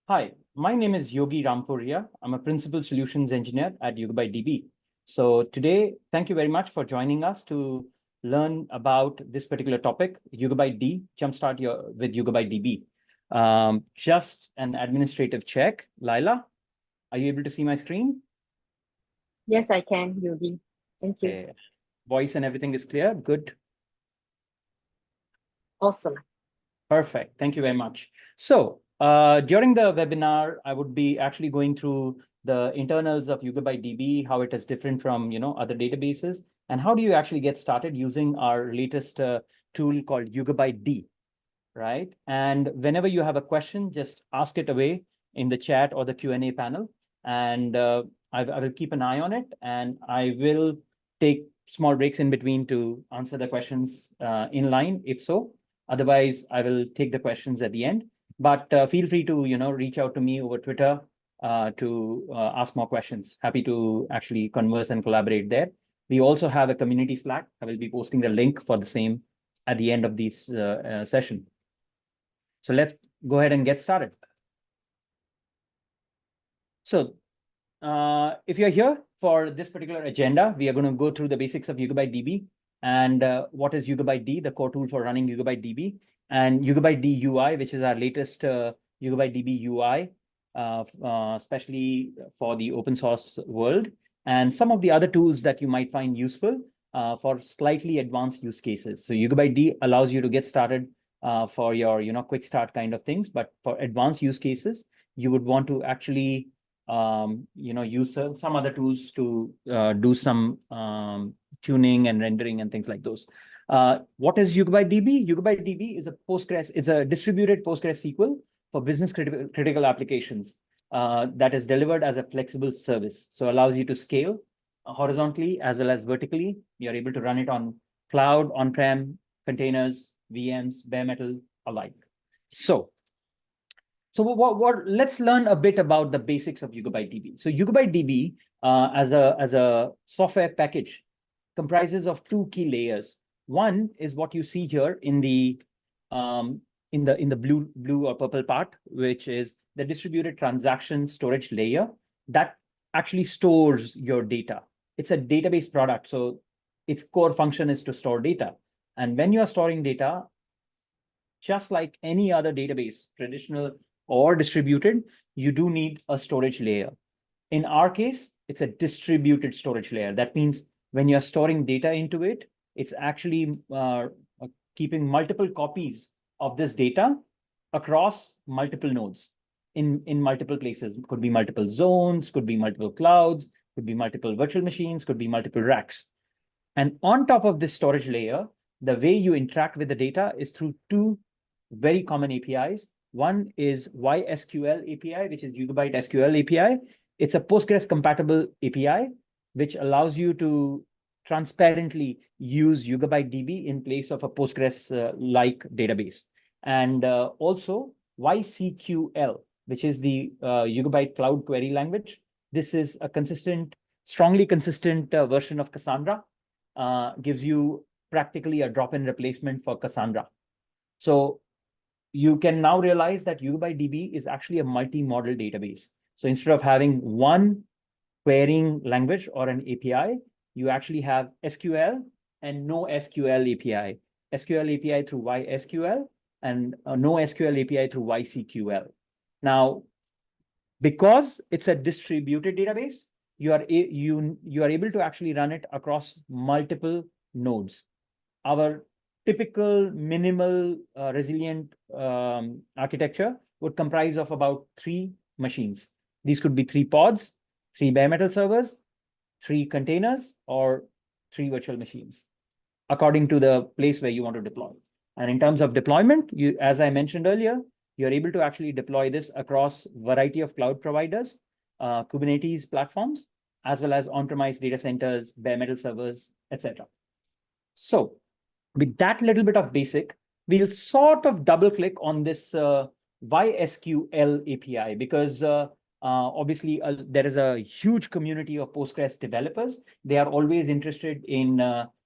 Hi, my name is Yogi Rampuria. I'm a Principal Solutions Engineer at YugabyteDB. So today, thank you very much for joining us to learn about this particular topic, YugabyteD, Jumpstart with YugabyteDB. Just an administrative check. Laila, are you able to see my screen? Yes, I can, Yogi. Thank you. Okay. Voice and everything is clear? Good. Awesome. Perfect. Thank you very much. So during the webinar, I would be actually going through the internals of YugabyteDB, how it is different from other databases, and how do you actually get started using our latest tool called YugabyteD, right? And whenever you have a question, just ask it away in the chat or the Q&A panel, and I will keep an eye on it, and I will take small breaks in between to answer the questions in line, if so. Otherwise, I will take the questions at the end. But feel free to reach out to me over Twitter to ask more questions. Happy to actually converse and collaborate there. We also have a community Slack. I will be posting the link for the same at the end of this session. So let's go ahead and get started. So if you're here for this particular agenda, we are going to go through the basics of YugabyteDB and what is YugabyteD, the core tool for running YugabyteDB, and YugabyteD UI, which is our latest YugabyteDB UI, especially for the open source world, and some of the other tools that you might find useful for slightly advanced use cases. So YugabyteD allows you to get started for your quick start kind of things, but for advanced use cases, you would want to actually use some other tools to do some tuning and rendering and things like those. What is YugabyteDB? YugabyteDB is a Postgres, it's a distributed Postgres SQL for business critical applications that is delivered as a flexible service. So allows you to scale horizontally as well as vertically. You're able to run it on cloud, on-prem, containers, VMs, bare metal alike. So let's learn a bit about the basics of YugabyteDB. So YugabyteDB as a software package comprises of two key layers. One is what you see here in the blue or purple part, which is the distributed transaction storage layer that actually stores your data. It's a database product, so its core function is to store data. And when you are storing data, just like any other database, traditional or distributed, you do need a storage layer. In our case, it's a distributed storage layer. That means when you're storing data into it, it's actually keeping multiple copies of this data across multiple nodes in multiple places. Could be multiple zones, could be multiple clouds, could be multiple virtual machines, could be multiple racks. And on top of this storage layer, the way you interact with the data is through two very common APIs. One is YSQL API, which is Yugabyte SQL API. It's a Postgres compatible API, which allows you to transparently use YugabyteDB in place of a Postgres-like database. And also YCQL, which is the Yugabyte Cloud Query Language. This is a strongly consistent version of Cassandra. Gives you practically a drop-in replacement for Cassandra. So you can now realize that YugabyteDB is actually a multi-model database. So instead of having one querying language or an API, you actually have SQL and no SQL API. SQL API through YSQL and no SQL API through YCQL. Now, because it's a distributed database, you are able to actually run it across multiple nodes. Our typical minimal resilient architecture would comprise of about 3 machines. These could be 3 pods, 3 bare metal servers, 3 containers, or 3 virtual machines, according to the place where you want to deploy. And in terms of deployment, as I mentioned earlier, you're able to actually deploy this across a variety of cloud providers, Kubernetes platforms, as well as on-premise data centers, bare metal servers, etc. So with that little bit of basic, we'll sort of double click on this YSQL API because obviously there is a huge community of Postgres developers. They are always interested in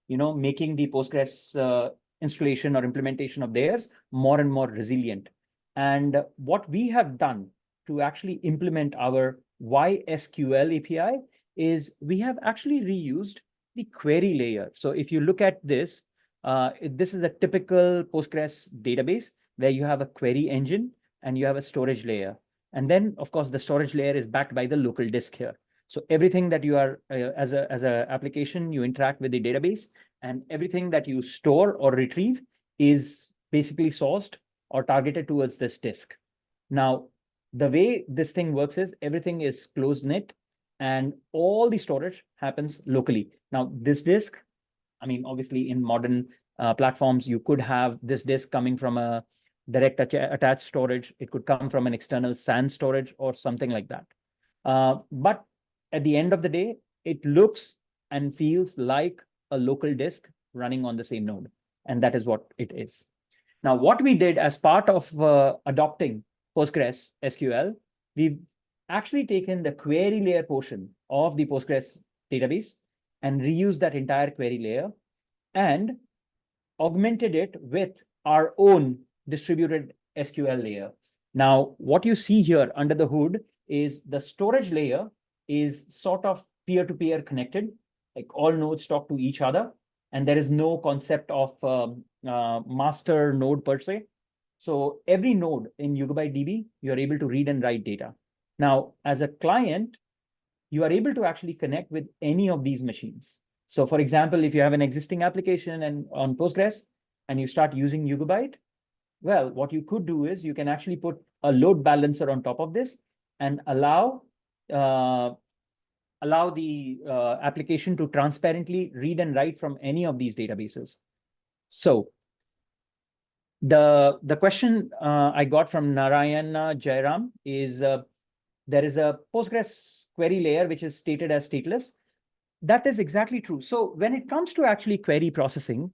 making the Postgres installation or implementation of theirs more and more resilient. And what we have done to actually implement our YSQL API is we have actually reused the query layer. So if you look at this, this is a typical Postgres database where you have a query engine and you have a storage layer. And then, of course, the storage layer is backed by the local disk here. So everything that you are, as a application, you interact with the database, and everything that you store or retrieve is basically sourced or targeted towards this disk. Now, the way this thing works is everything is closed knit and all the storage happens locally. Now, this disk, I mean, obviously in modern platforms, you could have this disk coming from a direct attached storage. It could come from an external SAN storage or something like that. But at the end of the day, it looks and feels like a local disk running on the same node. And that is what it is. Now, what we did as part of adopting Postgres SQL, we've actually taken the query layer portion of the Postgres database and reused that entire query layer and augmented it with our own distributed SQL layer. Now, what you see here under the hood is the storage layer is sort of peer-to-peer connected, like all nodes talk to each other, and there is no concept of master node per se. So every node in YugabyteDB, you are able to read and write data. Now, as a client, you are able to actually connect with any of these machines. So for example, if you have an existing application and on Postgres and you start using Yugabyte, well, what you could do is you can actually put a load balancer on top of this and allow the application to transparently read and write from any of these databases. So the question I got from Narayana Jairam is there is a Postgres query layer which is stated as stateless. That is exactly true. So when it comes to actually query processing,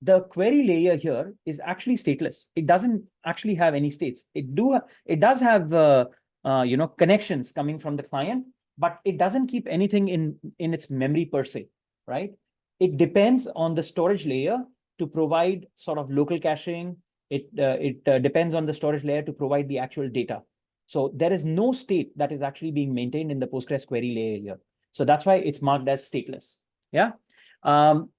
the query layer here is actually stateless. It doesn't actually have any states. It does have connections coming from the client, but it doesn't keep anything in its memory per se, right? It depends on the storage layer to provide sort of local caching. It depends on the storage layer to provide the actual data. So there is no state that is actually being maintained in the Postgres query layer here. So that's why it's marked as stateless. Yeah.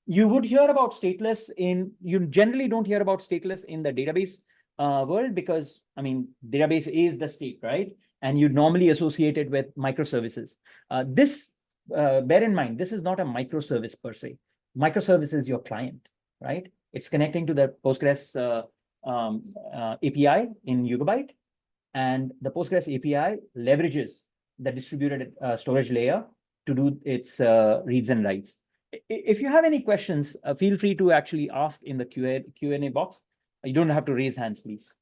You would hear about stateless you generally don't hear about stateless in the database world because, I mean, database is the state, right? And you normally associate it with microservices. Bear in mind, this is not a microservice per se. Microservice is your client, right? It's connecting to the Postgres API in Yugabyte, and the Postgres API leverages the distributed storage layer to do its reads and writes. If you have any questions, feel free to actually ask in the Q&A box. You don't have to raise hands, please.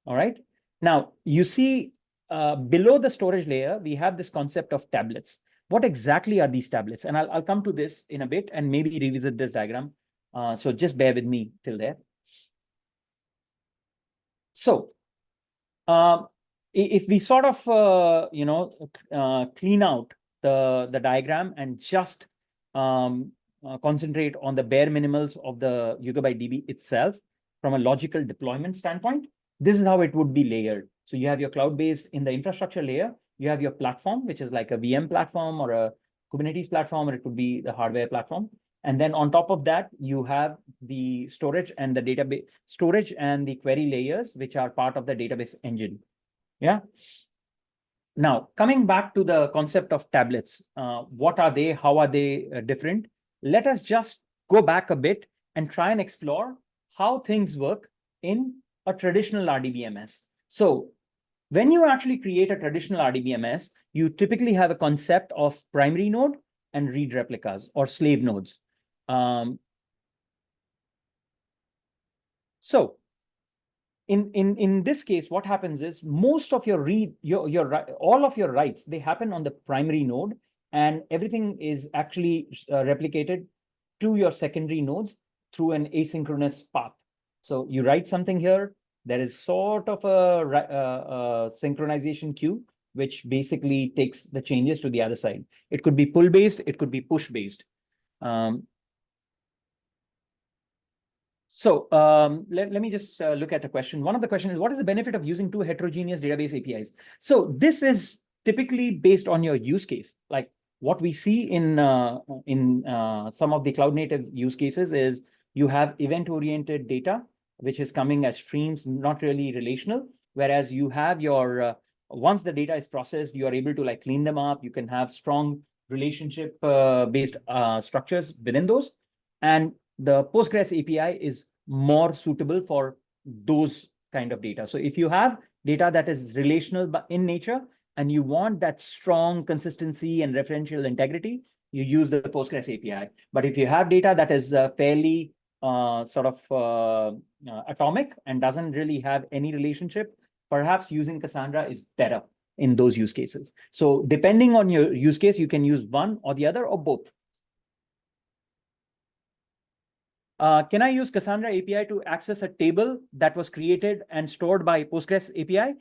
All right. Now, you see below the storage layer, we have this concept of tablets. What exactly are these tablets? And I'll come to this in a bit and maybe revisit this diagram. So just bear with me till there. So if we sort of, clean out the diagram and just concentrate on the bare minimals of the YugabyteDB itself from a logical deployment standpoint, this is how it would be layered. So you have your cloud-based in the infrastructure layer, you have your platform, which is like a VM platform or a Kubernetes platform, or it could be the hardware platform. And then on top of that, you have the storage and the database storage and the query layers, which are part of the database engine. Yeah. Now, coming back to the concept of tablets, what are they? How are they different? Let us just go back a bit and try and explore how things work in a traditional RDBMS. So when you actually create a traditional RDBMS, you typically have a concept of primary node and read replicas or slave nodes. So in this case, what happens is most of your all of your writes, they happen on the primary node, and everything is actually replicated to your secondary nodes through an asynchronous path. So you write something here, there is sort of a synchronization queue, which basically takes the changes to the other side. It could be pull-based, it could be push-based. So let me just look at a question. One of the questions is, what is the benefit of using two heterogeneous database APIs? So this is typically based on your use case. Like what we see in some of the cloud native use cases is you have event-oriented data, which is coming as streams, not really relational. Whereas you have your, once the data is processed, you are able to like clean them up. You can have strong relationship based structures within those. And the Postgres API is more suitable for those kind of data. So if you have data that is relational in nature, and you want that strong consistency and referential integrity, you use the Postgres API. But if you have data that is fairly atomic and doesn't really have any relationship, perhaps using Cassandra is better in those use cases. So depending on your use case, you can use one or the other or both. Can I use Cassandra API to access a table that was created and stored by Postgres API?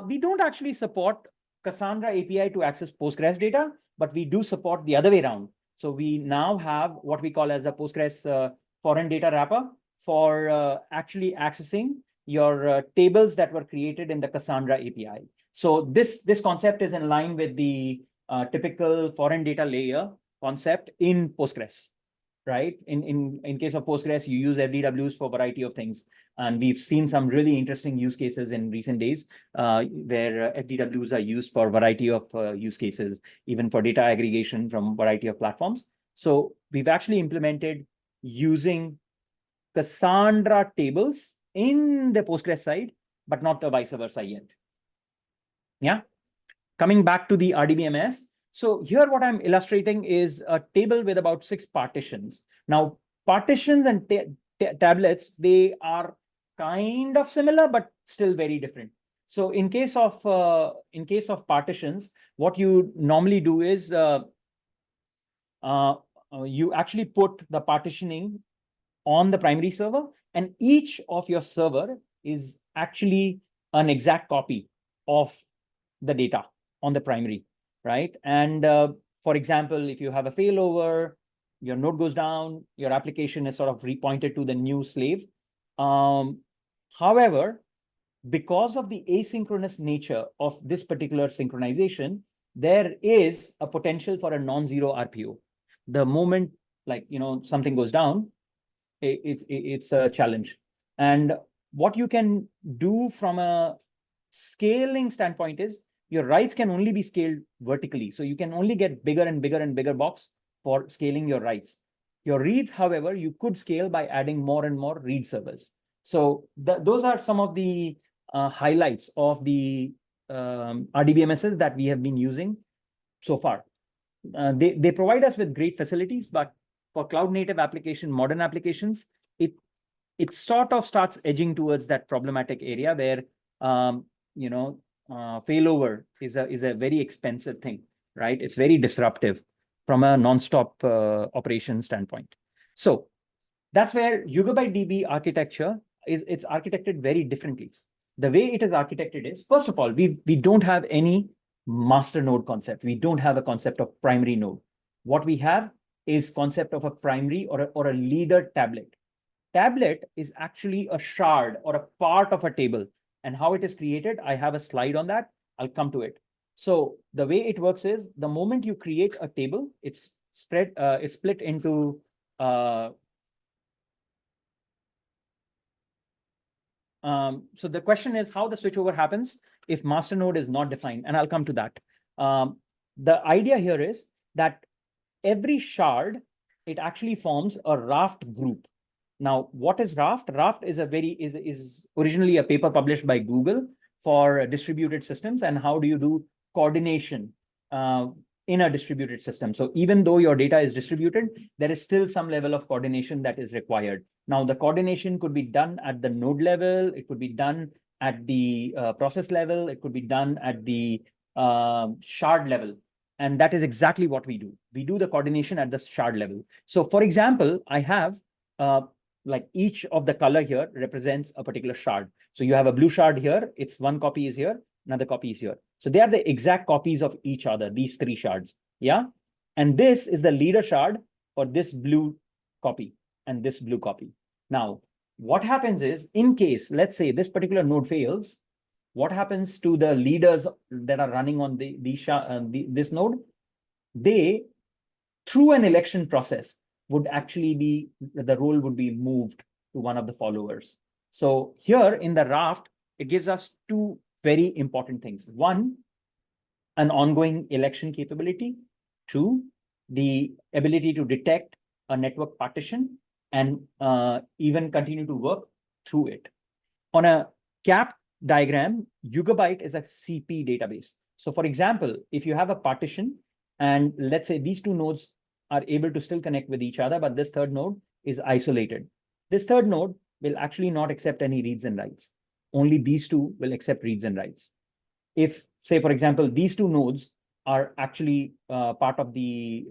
We don't actually support Cassandra API to access Postgres data, but we do support the other way around. So we now have what we call as a Postgres foreign data wrapper for actually accessing your tables that were created in the Cassandra API. So this concept is in line with the typical foreign data layer concept in Postgres. Right? In case of Postgres, you use FDWs for a variety of things. And we've seen some really interesting use cases in recent days where FDWs are used for a variety of use cases, even for data aggregation from a variety of platforms. So we've actually implemented using Cassandra tables in the Postgres side, but not the vice versa yet. Yeah. Coming back to the RDBMS. So here what I'm illustrating is a table with about 6 partitions. Now, partitions and tablets, they are kind of similar, but still very different. So in case of partitions, what you normally do is you actually put the partitioning on the primary server, and each of your server is actually an exact copy of the data on the primary, right? And for example, if you have a failover, your node goes down, your application is sort of repointed to the new slave. However, because of the asynchronous nature of this particular synchronization, there is a potential for a non-zero RPO. The moment something goes down, it's a challenge. And what you can do from a scaling standpoint is your writes can only be scaled vertically. So you can only get bigger and bigger and bigger box for scaling your writes. Your reads, however, you could scale by adding more and more read servers. So those are some of the highlights of the RDBMSs that we have been using so far. They provide us with great facilities, but for cloud native application, modern applications, it sort of starts edging towards that problematic area where failover is a very expensive thing, right? It's very disruptive from a nonstop operation standpoint. So that's where YugabyteDB architecture it's architected very differently. The way it is architected is, first of all, we don't have any master node concept. We don't have a concept of primary node. What we have is concept of a primary or a leader tablet. Tablet is actually a shard or a part of a table. And how it is created, I have a slide on that. I'll come to it. So the way it works is the moment you create a table, it's split into so the question is how the switchover happens if master node is not defined, and I'll come to that. The idea here is that every shard, it actually forms a raft group. Now, what is raft? Raft is is originally a paper published by Google for distributed systems and how do you do coordination in a distributed system. So even though your data is distributed, there is still some level of coordination that is required. Now, the coordination could be done at the node level. It could be done at the process level. It could be done at the shard level. And that is exactly what we do. We do the coordination at the shard level. So for example, I have like each of the color here represents a particular shard. So you have a blue shard here. It's one copy is here, another copy is here. So they are the exact copies of each other, these 3 shards. Yeah. And this is the leader shard for this blue copy and this blue copy. Now, what happens is, in case, let's say this particular node fails, what happens to the leaders that are running on this node? They, through an election process, would actually be, the role would be moved to one of the followers. So here in the raft, it gives us two very important things. One, an ongoing election capability. Two, the ability to detect a network partition and even continue to work through it. On a CAP diagram, Yugabyte is a CP database. So for example, if you have a partition and let's say these two nodes are able to still connect with each other, but this third node is isolated. This third node will actually not accept any reads and writes. Only these two will accept reads and writes. If, say, for example, these two nodes are actually part of the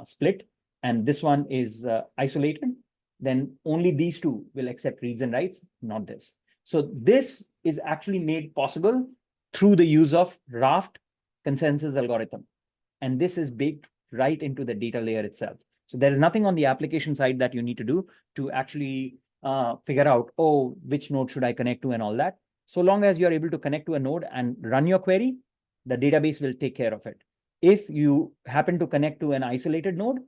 split, and this one is isolated, then only these two will accept reads and writes, not this. So this is actually made possible through the use of raft consensus algorithm. And this is baked right into the data layer itself. So there is nothing on the application side that you need to do to actually figure out, oh, which node should I connect to and all that. So long as you're able to connect to a node and run your query, the database will take care of it. If you happen to connect to an isolated node,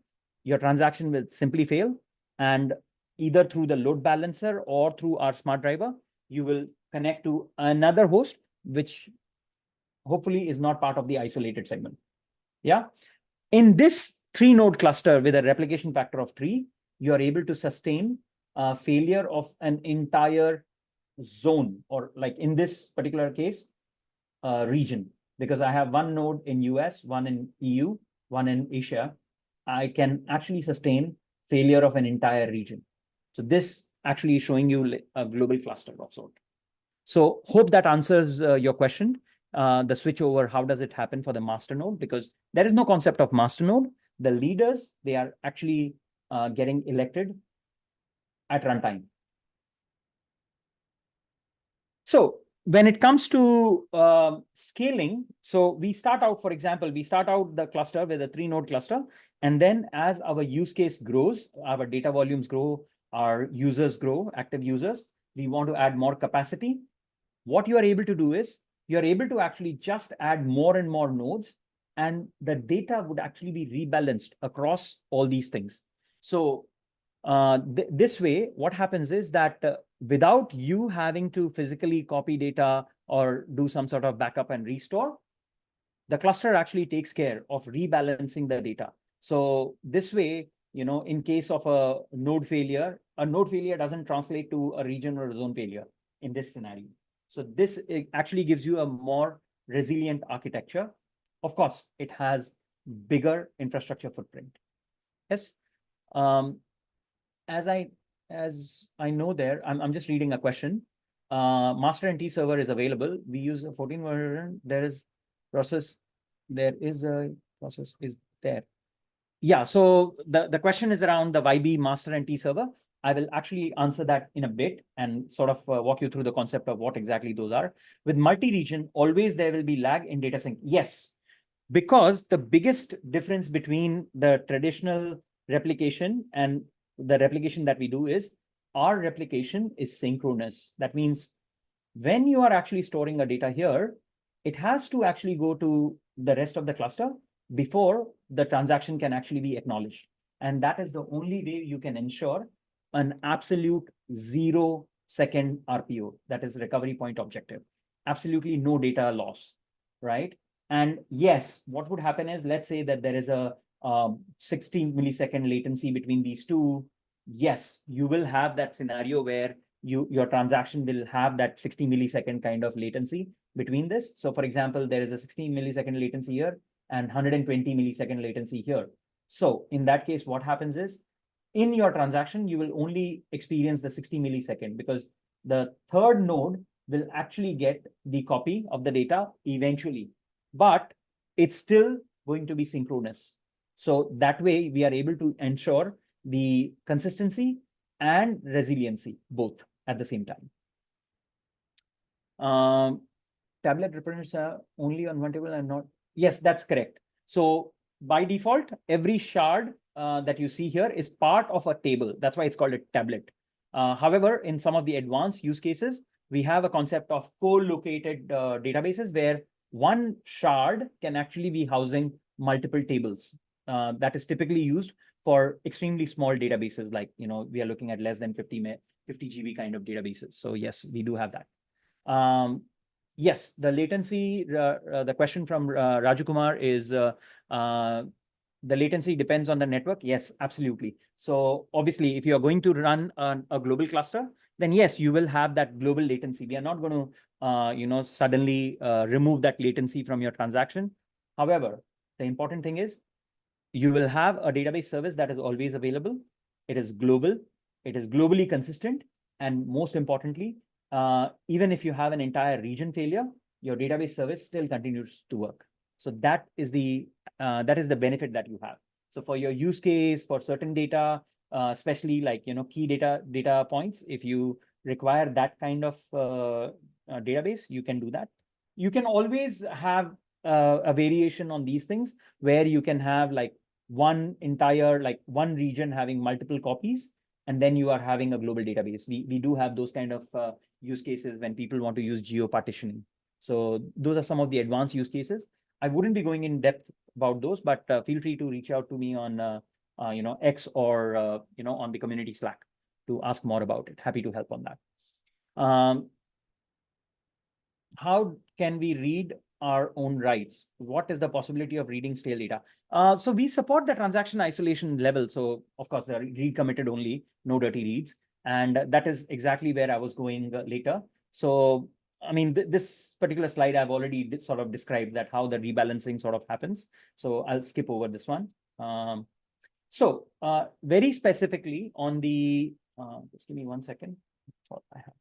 your transaction will simply fail. And either through the load balancer or through our smart driver, you will connect to another host, which hopefully is not part of the isolated segment. Yeah. In this 3-node cluster with a replication factor of 3, you are able to sustain failure of an entire zone, or like in this particular case, region, because I have one node in US, one in EU, one in Asia. I can actually sustain failure of an entire region. So this actually is showing you a global cluster of sort. So hope that answers your question. The switch over, how does it happen for the master node? Because there is no concept of master node. The leaders, they are actually getting elected at runtime. So when it comes to scaling, so we start out, for example, we start out the cluster with a 3-node cluster. And then as our use case grows, our data volumes grow, our users grow, active users, we want to add more capacity. What you are able to do is you're able to actually just add more and more nodes, and the data would actually be rebalanced across all these things. So this way, what happens is that without you having to physically copy data or do some sort of backup and restore, the cluster actually takes care of rebalancing the data. So this way, you know, in case of a node failure doesn't translate to a region or a zone failure in this scenario. So this actually gives you a more resilient architecture. Of course, it has bigger infrastructure footprint. Yes. As I know there, I'm just reading a question. Master NT server is available. We use a 14 version. There is a process is there. Yeah, so the question is around the YB master NT server. I will actually answer that in a bit and sort of walk you through the concept of what exactly those are. With multi-region, always there will be lag in data sync. Yes, because the biggest difference between the traditional replication and the replication that we do is our replication is synchronous. That means when you are actually storing a data here, it has to actually go to the rest of the cluster before the transaction can actually be acknowledged. And that is the only way you can ensure an absolute 0-second RPO, that is recovery point objective. Absolutely no data loss, right? And yes, what would happen is, let's say that there is a 60 millisecond latency between these two. Yes, you will have that scenario where your transaction will have that 60 millisecond kind of latency between this. So for example, there is a 60 millisecond latency here and 120 millisecond latency here. So in that case, what happens is, in your transaction, you will only experience the 60 millisecond because the third node will actually get the copy of the data eventually, but it's still going to be synchronous. So that way we are able to ensure the consistency and resiliency both at the same time. Tablet represents only on one table and not. Yes, that's correct. So by default, every shard that you see here is part of a table. That's why it's called a tablet. However, in some of the advanced use cases, we have a concept of co-located databases where one shard can actually be housing multiple tables. That is typically used for extremely small databases, like, we are looking at less than 50 GB kind of databases. So yes, we do have that. Yes, the latency, the question from Raju Kumar is, the latency depends on the network. Yes, absolutely. So obviously, if you are going to run a global cluster, then yes, you will have that global latency. We are not going to, suddenly remove that latency from your transaction. However, the important thing is you will have a database service that is always available. It is global. It is globally consistent. And most importantly, even if you have an entire region failure, your database service still continues to work. So that is the benefit that you have. So for your use case, for certain data, especially like key data points, if you require that kind of database, you can do that. You can always have a variation on these things where you can have like one region having multiple copies, and then you are having a global database. We do have those kind of use cases when people want to use geo-partitioning. So those are some of the advanced use cases. I wouldn't be going in depth about those, but feel free to reach out to me on X or on the community Slack to ask more about it. Happy to help on that. How can we read our own writes? What is the possibility of reading stale data? So we support the transaction isolation level. So of course, the read committed only, no dirty reads. And that is exactly where I was going later. So, I mean, this particular slide, I've already sort of described that how the rebalancing sort of happens. So I'll skip over this one. So very specifically on the, just give me 1 second. What I have.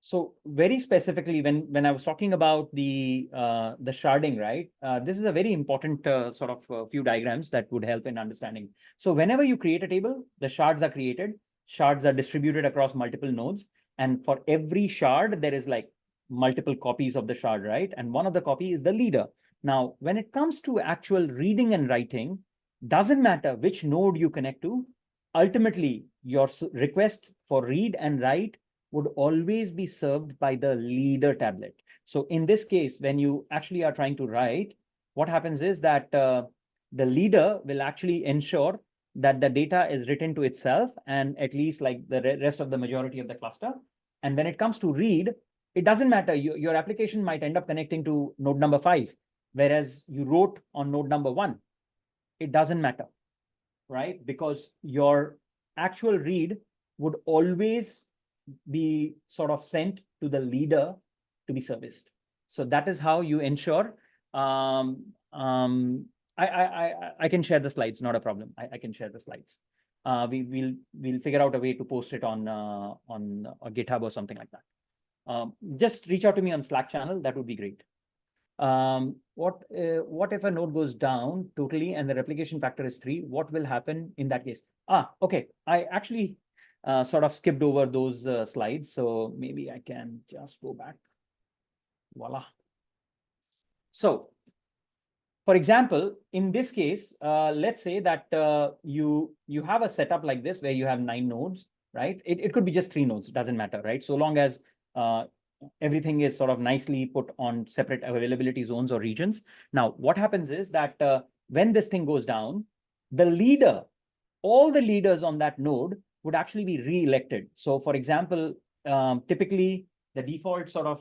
So very specifically, when I was talking about the sharding, right? This is a very important sort of few diagrams that would help in understanding. So whenever you create a table, the shards are created. Shards are distributed across multiple nodes, and for every shard, there is like multiple copies of the shard, right? And one of the copy is the leader. Now, when it comes to actual reading and writing, doesn't matter which node you connect to. Ultimately, your request for read and write would always be served by the leader tablet. So in this case, when you actually are trying to write, what happens is that the leader will actually ensure that the data is written to itself and at least like the rest of the majority of the cluster. And when it comes to read, it doesn't matter. Your application might end up connecting to node number 5, whereas you wrote on node number 1. It doesn't matter, right? Because your actual read would always be sort of sent to the leader to be serviced. So that is how you ensure. I can share the slides, not a problem. I can share the slides. We'll figure out a way to post it on a GitHub or something like that. Just reach out to me on Slack channel. That would be great. What if a node goes down totally and the replication factor is 3? What will happen in that case? Okay. I actually sort of skipped over those slides. So maybe I can just go back. Voila. So for example, in this case, let's say that you have a setup like this where you have 9 nodes, right? It could be just 3 nodes, doesn't matter, right? So long as everything is sort of nicely put on separate availability zones or regions. Now, what happens is that when this thing goes down, the leader, all the leaders on that node would actually be re-elected. So for example, typically the default sort of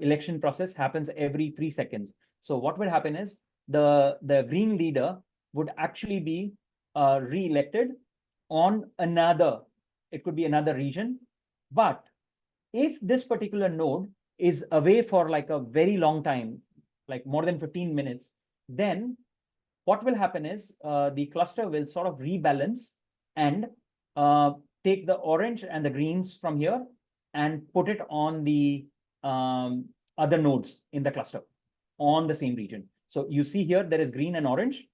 election process happens every 3 seconds. So what would happen is the green leader would actually be re-elected on another, it could be another region. But if this particular node is away for like a very long time, like more than 15 minutes, then what will happen is the cluster will sort of rebalance and take the orange and the greens from here and put it on the other nodes in the cluster on the same region. So you see here, there is green and orange.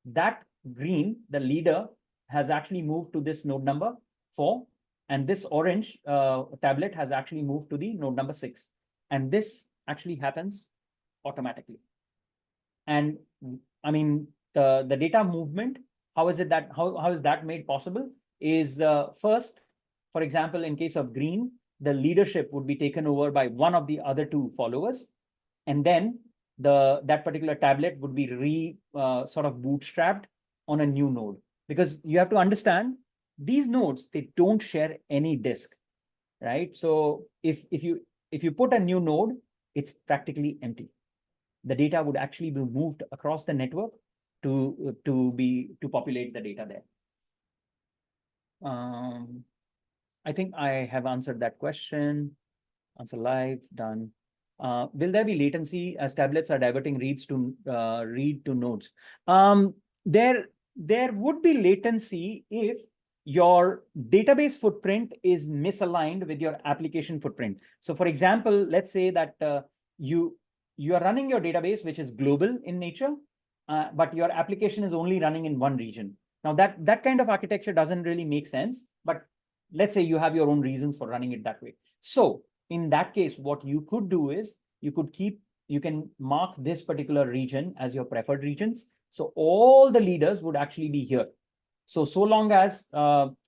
That green, the leader, has actually moved to this node number 4. And this orange tablet has actually moved to the node number 6. And this actually happens automatically. And I mean, the data movement, how is that made possible? Is first, for example, in case of green, the leadership would be taken over by one of the other two followers, and then that particular tablet would be sort of bootstrapped on a new node. Because you have to understand, these nodes, they don't share any disk, right? So if you put a new node, it's practically empty. The data would actually be moved across the network to populate the data there. I think I have answered that question. Answer live, done. Will there be latency as tablets are diverting reads to read to nodes? There would be latency if your database footprint is misaligned with your application footprint. So for example, let's say that you are running your database, which is global in nature, but your application is only running in one region. Now that kind of architecture doesn't really make sense, but let's say you have your own reasons for running it that way. So in that case, what you could do is you can mark this particular region as your preferred regions. So all the leaders would actually be here. So long as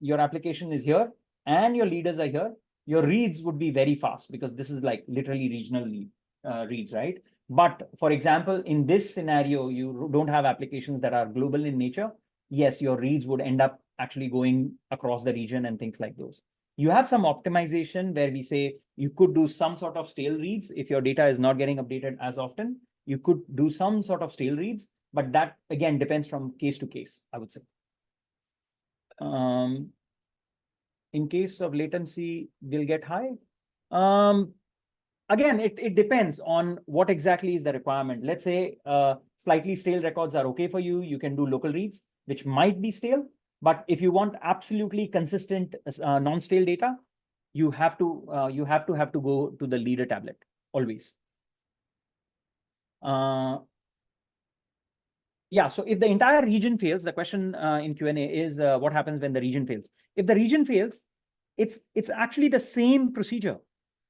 your application is here and your leaders are here, your reads would be very fast, because this is like literally regional reads, right? But for example, in this scenario, you don't have applications that are global in nature. Yes, your reads would end up actually going across the region and things like those. You have some optimization where we say you could do some sort of stale reads. If your data is not getting updated as often, you could do some sort of stale reads, but that again depends from case to case, I would say. In case of latency, will get high. Again, it depends on what exactly is the requirement. Let's say slightly stale records are okay for you. You can do local reads, which might be stale. But if you want absolutely consistent non-stale data, you have to go to the leader tablet always. Yeah, so if the entire region fails, the question in Q&A is what happens when the region fails? If the region fails, it's actually the same procedure.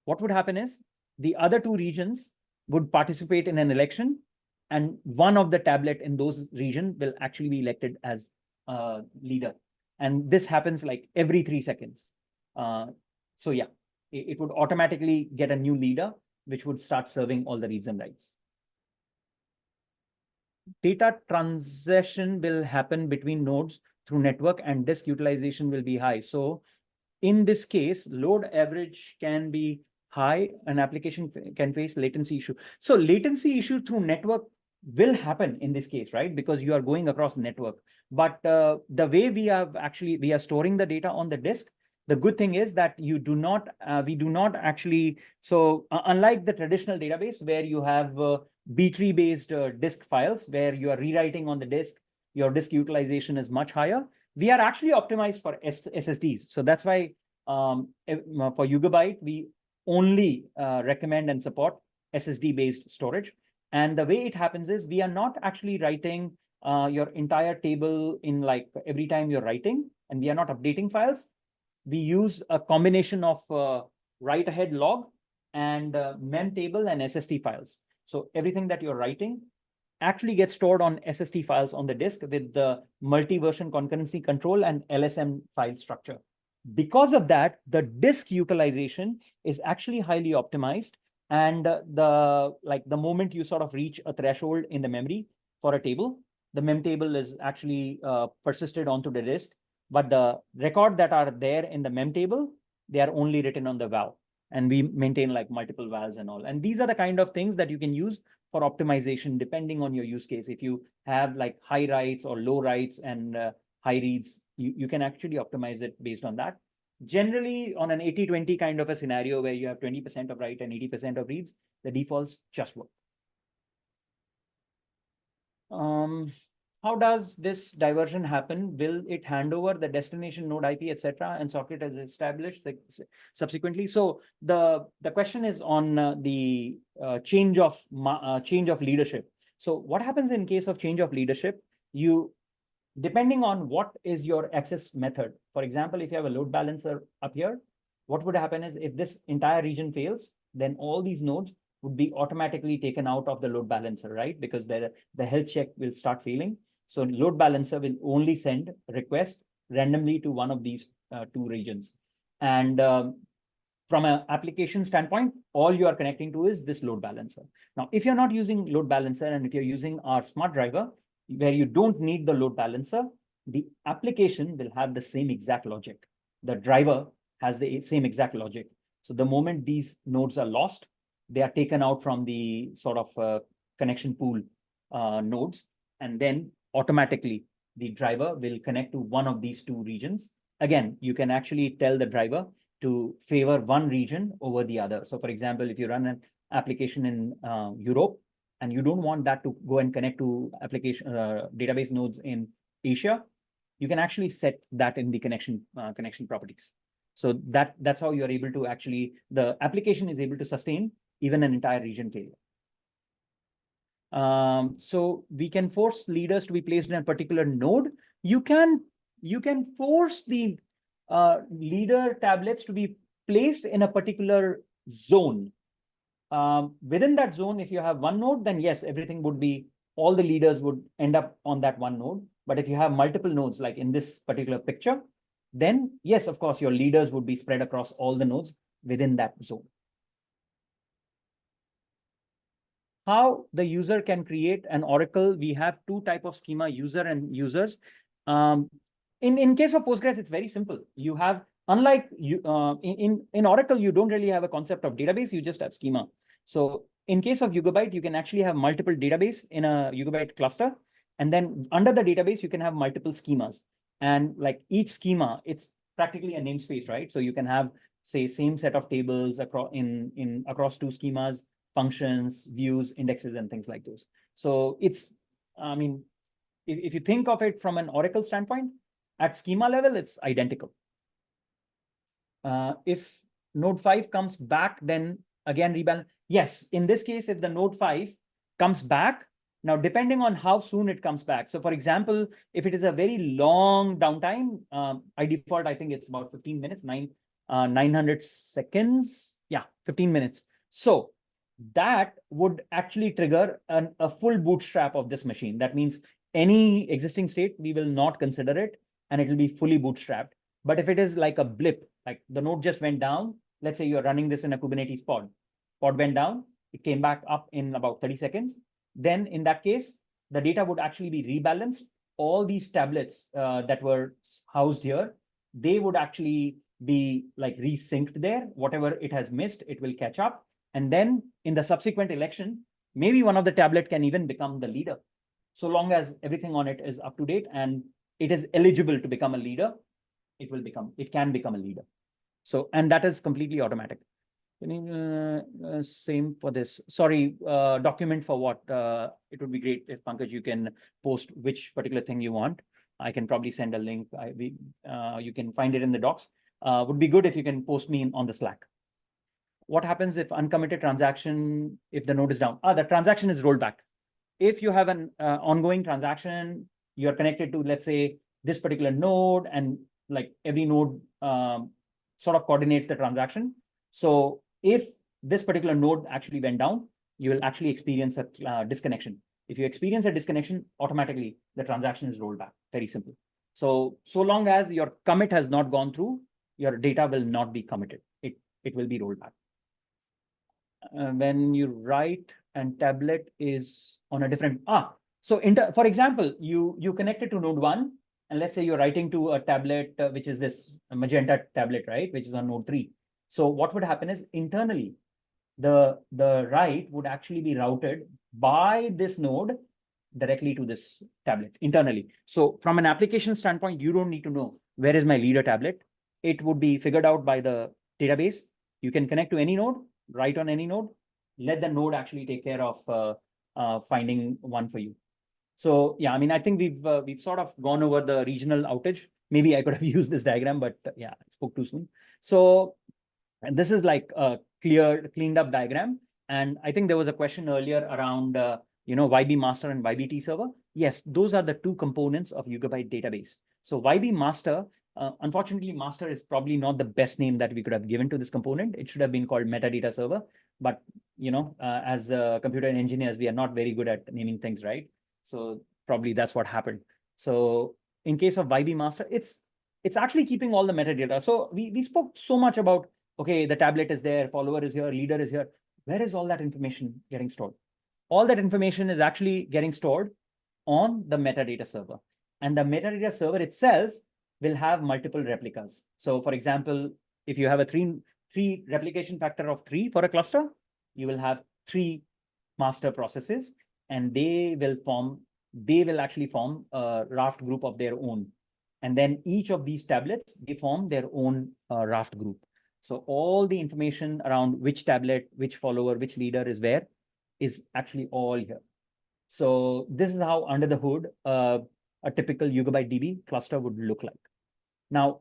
What would happen is the other two regions would participate in an election, and one of the tablet in those region will actually be elected as leader. And this happens like every 3 seconds. So yeah, it would automatically get a new leader, which would start serving all the reads and writes. Data transition will happen between nodes through network, and disk utilization will be high. So in this case, load average can be high, an application can face latency issue. So latency issue through network will happen in this case, right? Because you are going across network. But the way we are storing the data on the disk, the good thing is that we do not actually, so unlike the traditional database where you have B-tree based disk files where you are rewriting on the disk, your disk utilization is much higher. We are actually optimized for SSDs. So that's why for Yugabyte, we only recommend and support SSD-based storage. And the way it happens is we are not actually writing your entire table in like every time you're writing, and we are not updating files. We use a combination of write-ahead log and mem table and SSD files. So everything that you're writing actually gets stored on SSD files on the disk with the multi-version concurrency control and LSM file structure. Because of that, the disk utilization is actually highly optimized. And the moment you sort of reach a threshold in the memory for a table, the mem table is actually persisted onto the disk. But the record that are there in the mem table, they are only written on the val. And we maintain like multiple vals and all. And these are the kind of things that you can use for optimization depending on your use case. If you have like high writes or low writes and high reads, you can actually optimize it based on that. Generally, on an 80-20 kind of a scenario where you have 20% of write and 80% of reads, the defaults just work. How does this diversion happen? Will it hand over the destination node IP, etc., and socket as established subsequently? So the question is on the change of leadership. So what happens in case of change of leadership? Depending on what is your access method. For example, if you have a load balancer up here, what would happen is if this entire region fails, then all these nodes would be automatically taken out of the load balancer, right? Because the health check will start failing. So load balancer will only send requests randomly to one of these two regions. And from an application standpoint, all you are connecting to is this load balancer. Now, if you're not using load balancer and if you're using our smart driver, where you don't need the load balancer, the application will have the same exact logic. The driver has the same exact logic. So the moment these nodes are lost, they are taken out from the sort of connection pool nodes, and then automatically the driver will connect to one of these two regions. Again, you can actually tell the driver to favor one region over the other. So for example, if you run an application in Europe and you don't want that to go and connect to application database nodes in Asia, you can actually set that in the connection properties. So that's how you're able to actually, the application is able to sustain even an entire region failure. So we can force leaders to be placed in a particular node. You can force the leader tablets to be placed in a particular zone. Within that zone, if you have one node, then yes, everything would be, all the leaders would end up on that one node. But if you have multiple nodes, like in this particular picture, then yes, of course, your leaders would be spread across all the nodes within that zone. How the user can create an Oracle, we have two types of schema, user and users. In case of Postgres, it's very simple. You have, unlike you in Oracle, you don't really have a concept of database, you just have schema. So in case of Yugabyte, you can actually have multiple database in a Yugabyte cluster. And then under the database, you can have multiple schemas. And like each schema, it's practically a namespace, right? So you can have, say, same set of tables across two schemas, functions, views, indexes, and things like those. So it's, I mean, if you think of it from an Oracle standpoint, at schema level, it's identical. If node 5 comes back, then again rebalance. Yes, in this case, if the node 5 comes back, now depending on how soon it comes back. So for example, if it is a very long downtime, by default, I think it's about 15 minutes, 900 seconds. Yeah, 15 minutes. So that would actually trigger a full bootstrap of this machine. That means any existing state, we will not consider it, and it will be fully bootstrapped. But if it is like a blip, like the node just went down, let's say you're running this in a Kubernetes pod went down, it came back up in about 30 seconds. Then in that case, the data would actually be rebalanced. All these tablets that were housed here, they would actually be like resynced there. Whatever it has missed, it will catch up. And then in the subsequent election, maybe one of the tablet can even become the leader. So long as everything on it is up to date and it is eligible to become a leader, it can become a leader. So, and that is completely automatic. Same for this. Sorry, document for what? It would be great if Pankaj, you can post which particular thing you want. I can probably send a link. You can find it in the docs. Would be good if you can post me on the Slack. What happens if uncommitted transaction, if the node is down? The transaction is rolled back. If you have an ongoing transaction, you're connected to, let's say, this particular node, and like every node sort of coordinates the transaction. So if this particular node actually went down, you will actually experience a disconnection. If you experience a disconnection, automatically the transaction is rolled back. Very simple. So long as your commit has not gone through, your data will not be committed. It will be rolled back. When you write and tablet is on a different, so for example, you connected to node 1, and let's say you're writing to a tablet, which is this magenta tablet, right, which is on node 3. So what would happen is internally, the write would actually be routed by this node directly to this tablet internally. So from an application standpoint, you don't need to know where is my leader tablet. It would be figured out by the database. You can connect to any node, write on any node, let the node actually take care of finding one for you. So yeah, I mean, I think we've sort of gone over the regional outage. Maybe I could have used this diagram, but yeah, I spoke too soon. So, and this is like a cleaned up diagram. And I think there was a question earlier around, YB master and YBT server. Yes, those are the two components of Yugabyte database. So YB master, unfortunately, master is probably not the best name that we could have given to this component. It should have been called metadata server. but as computer engineers, we are not very good at naming things, right? So probably that's what happened. So in case of YB master, it's actually keeping all the metadata. So we spoke so much about, okay, the tablet is there, follower is here, leader is here. Where is all that information getting stored? All that information is actually getting stored on the metadata server. And the metadata server itself will have multiple replicas. So for example, if you have a three replication factor of 3 for a cluster, you will have 3 master processes, and they will actually form a raft group of their own. And then each of these tablets, they form their own raft group. So all the information around which tablet, which follower, which leader is where is actually all here. So this is how under the hood a typical YugabyteDB cluster would look like. Now,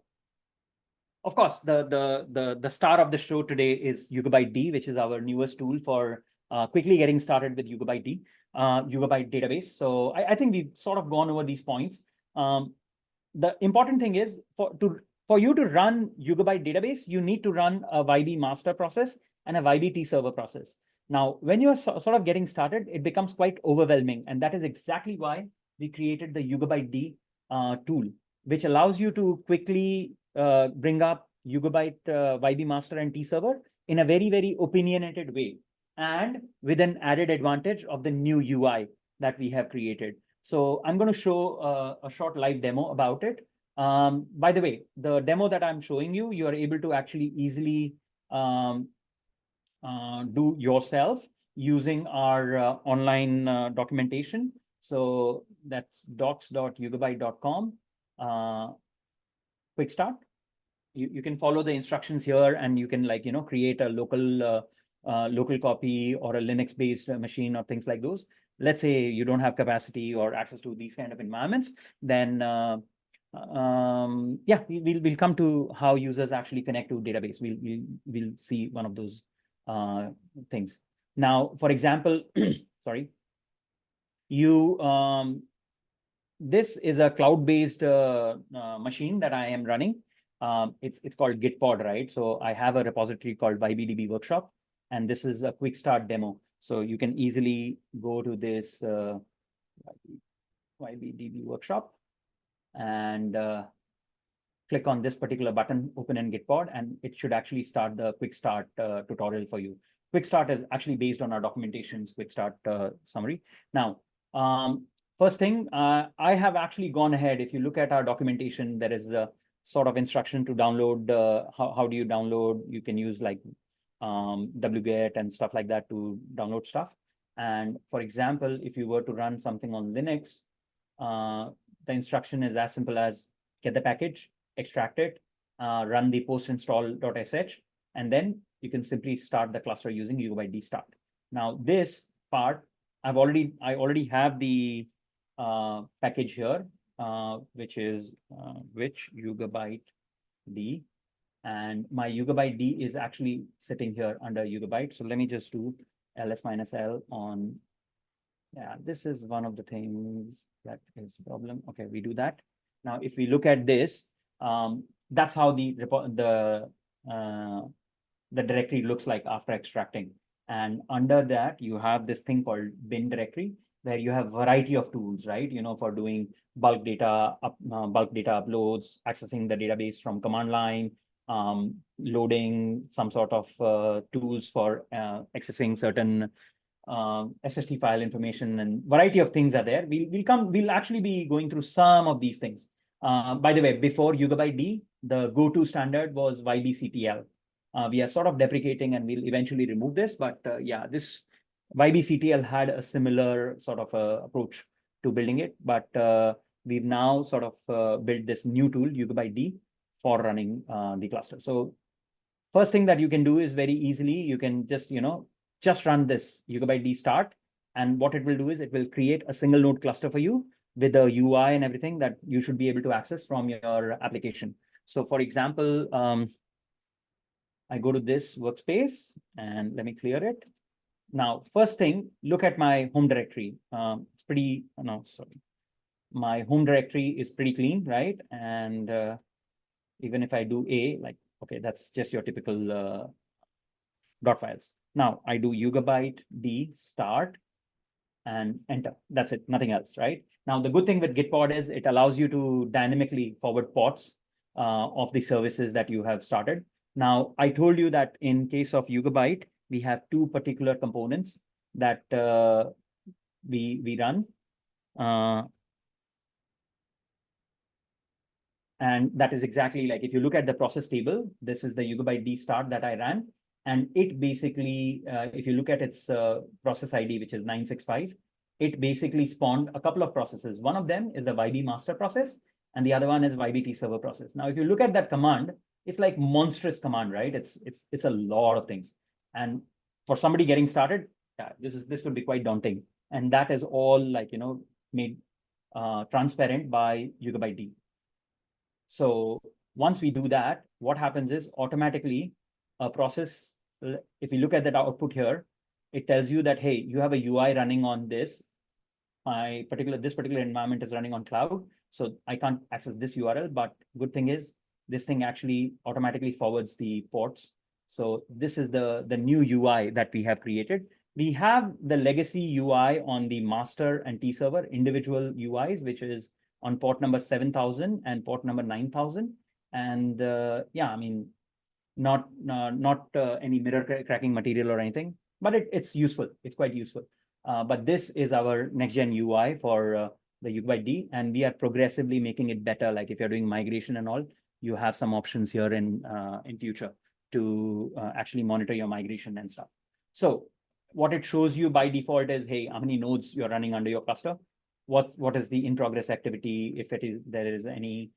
of course, the star of the show today is YugabyteD, which is our newest tool for quickly getting started with YugabyteD, Yugabyte database. So I think we've sort of gone over these points. The important thing is for you to run Yugabyte database, you need to run a YB master process and a YBT server process. Now, when you're sort of getting started, it becomes quite overwhelming. And that is exactly why we created the YugabyteD tool, which allows you to quickly bring up Yugabyte YB master and T server in a very, very opinionated way, and with an added advantage of the new UI that we have created. So I'm going to show a short live demo about it. By the way, the demo that I'm showing you, you are able to actually easily do yourself using our online documentation. So that's docs.yugabyte.com. Quick start. You can follow the instructions here, and you can create a local copy or a Linux-based machine or things like those. Let's say you don't have capacity or access to these kind of environments, then yeah, we'll come to how users actually connect to database. We'll see one of those things. Now, for example, sorry, this is a cloud-based machine that I am running. It's called Gitpod, right? So I have a repository called YBDB workshop, and this is a quick start demo. So you can easily go to this YBDB workshop and click on this particular button, open in Gitpod, and it should actually start the quick start tutorial for you. Quick start is actually based on our documentation's quick start summary. Now, first thing, I have actually gone ahead. If you look at our documentation, there is a sort of instruction to download. How do you download? You can use like wget and stuff like that to download stuff. And for example, if you were to run something on Linux, the instruction is as simple as get the package, extract it, run the postinstall.sh, and then you can simply start the cluster using yugabytedb start. Now this part, I already have the package here, which is yugabytedb, and my yugabytedb is actually sitting here under Yugabyte. So let me just do ls-l on. Yeah, this is one of the things that is a problem. Okay, we do that. Now, if we look at this, that's how the directory looks like after extracting. And under that, you have this thing called bin directory, where you have a variety of tools, right? For doing bulk data uploads, accessing the database from command line, loading some sort of tools for accessing certain SST file information, and variety of things are there. We'll actually be going through some of these things. By the way, before YugabyteD, the go-to standard was YBCTL. We are sort of deprecating, and we'll eventually remove this. But yeah, this YBCTL had a similar sort of approach to building it. But we've now sort of built this new tool, YugabyteD, for running the cluster. So first thing that you can do is very easily, you can just run this yugabytedb start, and what it will do is it will create a single node cluster for you with the UI and everything that you should be able to access from your application. So for example, I go to this workspace and let me clear it. Now, first thing, look at my home directory. It's pretty, no, sorry. My home directory is pretty clean, right? And even if I do okay, that's just your typical dot files. Now I do yugabyted start and enter. That's it, nothing else, right? Now, the good thing with Gitpod is it allows you to dynamically forward pods of the services that you have started. Now, I told you that in case of Yugabyte, we have two particular components that we run. And that is exactly like, if you look at the process table, this is the yugabyted start that I ran. And it basically, if you look at its process ID, which is 965, it basically spawned a couple of processes. One of them is the YB master process, and the other one is YBT server process. Now, if you look at that command, it's like monstrous command, right? It's a lot of things. And for somebody getting started, yeah, this could be quite daunting. And that is all like, made transparent by yugabyted. So once we do that, what happens is automatically a process, if you look at that output here, it tells you that, hey, you have a UI running on this. This particular environment is running on cloud, so I can't access this URL, but good thing is this thing actually automatically forwards the ports. So this is the new UI that we have created. We have the legacy UI on the master and T server individual UIs, which is on port number 7000 and port number 9000. And yeah, I mean, not any mirror cracking material or anything, but it's useful. It's quite useful. But this is our next gen UI for the yugabyted, and we are progressively making it better. Like if you're doing migration and all, you have some options here in future to actually monitor your migration and stuff. So what it shows you by default is, hey, how many nodes you're running under your cluster? What is the in progress activity, if there is any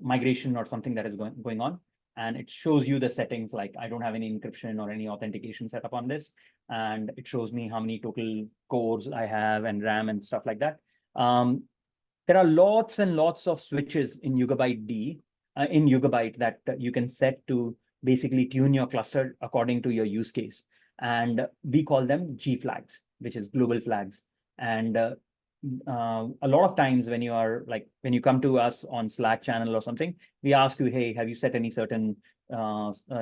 migration or something that is going on, and it shows you the settings. Like I don't have any encryption or any authentication set up on this, and it shows me how many total cores I have and RAM and stuff like that. There are lots and lots of switches in yugabyted that you can set to basically tune your cluster according to your use case, and we call them G flags, which is global flags. And a lot of times when you come to us on Slack channel or something, we ask you, hey, have you set any certain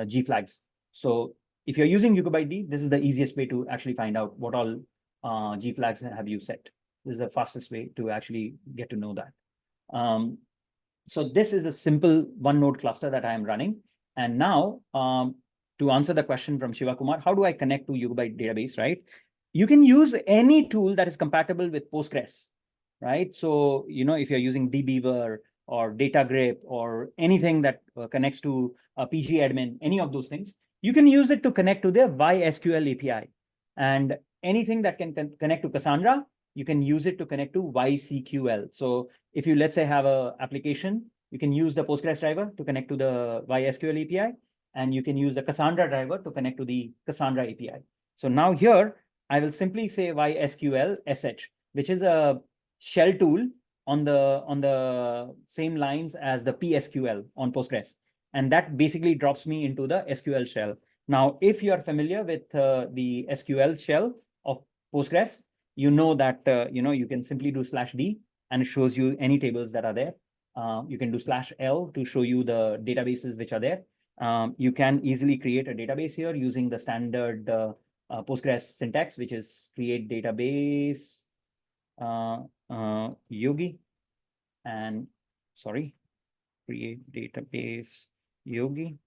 G flags? So if you're using yugabyted, this is the easiest way to actually find out what all G flags have you set. This is the fastest way to actually get to know that. So this is a simple one node cluster that I am running. And now to answer the question from Shiva Kumar, how do I connect to Yugabyte database, right? You can use any tool that is compatible with Postgres, right? So, if you're using dbeaver or datagrip or anything that connects to pgadmin, any of those things, you can use it to connect to the YSQL API. And anything that can connect to Cassandra, you can use it to connect to YCQL. So if you, let's say, have an application, you can use the Postgres driver to connect to the YSQL API, and you can use the Cassandra driver to connect to the Cassandra API. So now here, I will simply say YSQL SH, which is a shell tool on the same lines as the PSQL on Postgres. And that basically drops me into the SQL shell. Now, if you are familiar with the SQL shell of Postgres, you know that you can simply do /d and it shows you any tables that are there. You can do /l to show you the databases which are there. You can easily create a database here using the standard Postgres syntax, which is create database yogi, and create database yogi.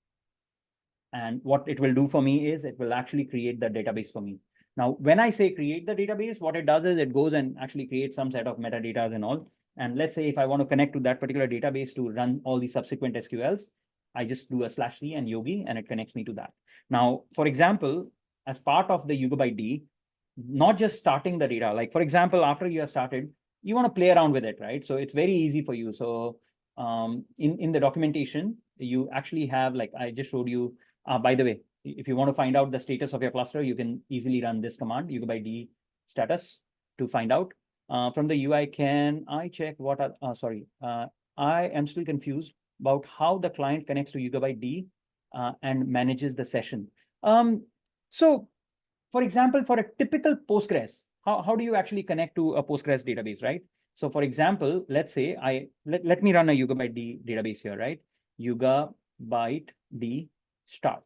And what it will do for me is it will actually create the database for me. Now, when I say create the database, what it does is it goes and actually creates some set of metadata and all. And let's say if I want to connect to that particular database to run all the subsequent SQLs, I just do a /c and yogi, and it connects me to that. Now, for example, as part of the yugabyted, not just starting the data, like for example, after you have started, you want to play around with it, right? So it's very easy for you. So in the documentation, you actually have, like I just showed you, by the way, if you want to find out the status of your cluster, you can easily run this command, yugabyted status, to find out. From the UI, can I check what are, I am still confused about how the client connects to yugabyted and manages the session. So for example, for a typical Postgres, how do you actually connect to a Postgres database, right? So for example, let's say let me run a yugabyted database here, right? Yugabyted start.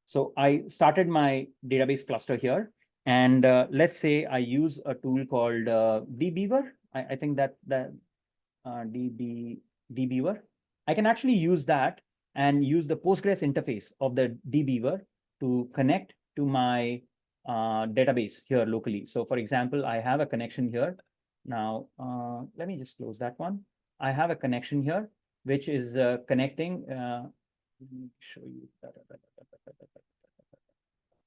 So I started my database cluster here, and let's say I use a tool called dbeaver. I think that dbeaver. I can actually use that and use the Postgres interface of the dbeaver to connect to my database here locally. So for example, I have a connection here. Now, let me just close that one. I have a connection here, which is connecting. Let me show you.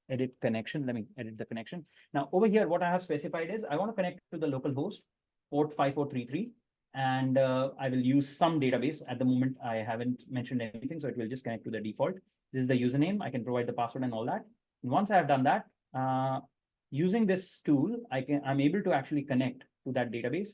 Edit connection. Let me edit the connection. Now over here, what I have specified is I want to connect to the local host port 5433, and I will use some database. At the moment, I haven't mentioned anything, so it will just connect to the default. This is the username. I can provide the password and all that. And once I have done that, using this tool, I'm able to actually connect to that database.